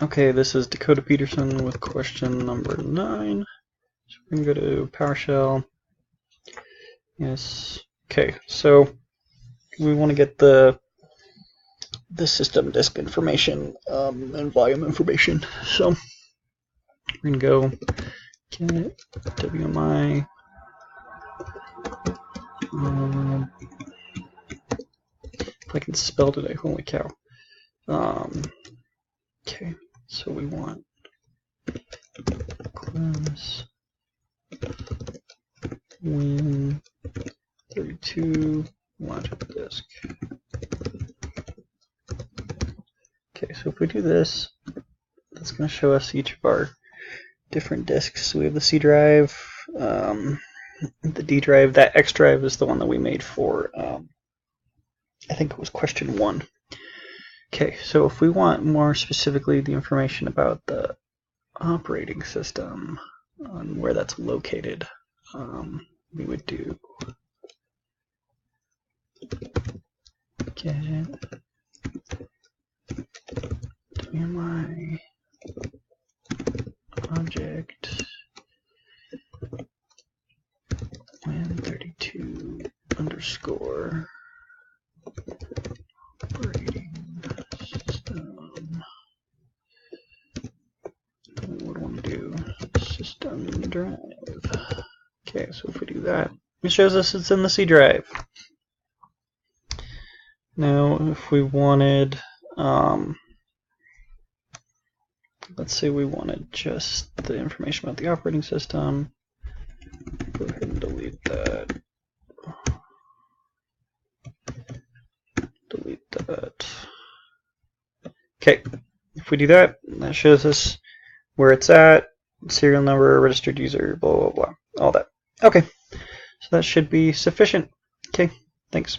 Okay, this is Dakota Peterson with question number 9. So we can go to PowerShell. Yes. Okay, so we want to get the system disk information and volume information. So we're going to go get WMI. If I can spell today, holy cow. Okay, so we want class Win32 logic disk. Okay, so if we do this, that's going to show us each of our different disks. So we have the C drive, the D drive. That X drive is the one that we made for, I think it was question 1. Okay, so if we want more specifically the information about the operating system and where that's located, we would do get WMI object Win32 underscore operating system. What do I want to do? System drive. Okay, so if we do that, it shows us it's in the C drive. Now, if we wanted, let's say we wanted just the information about the operating system, go ahead and delete that. Delete that. Okay, if we do that, that shows us where it's at, serial number, registered user, blah, blah, blah, all that. Okay, so that should be sufficient. Okay, thanks.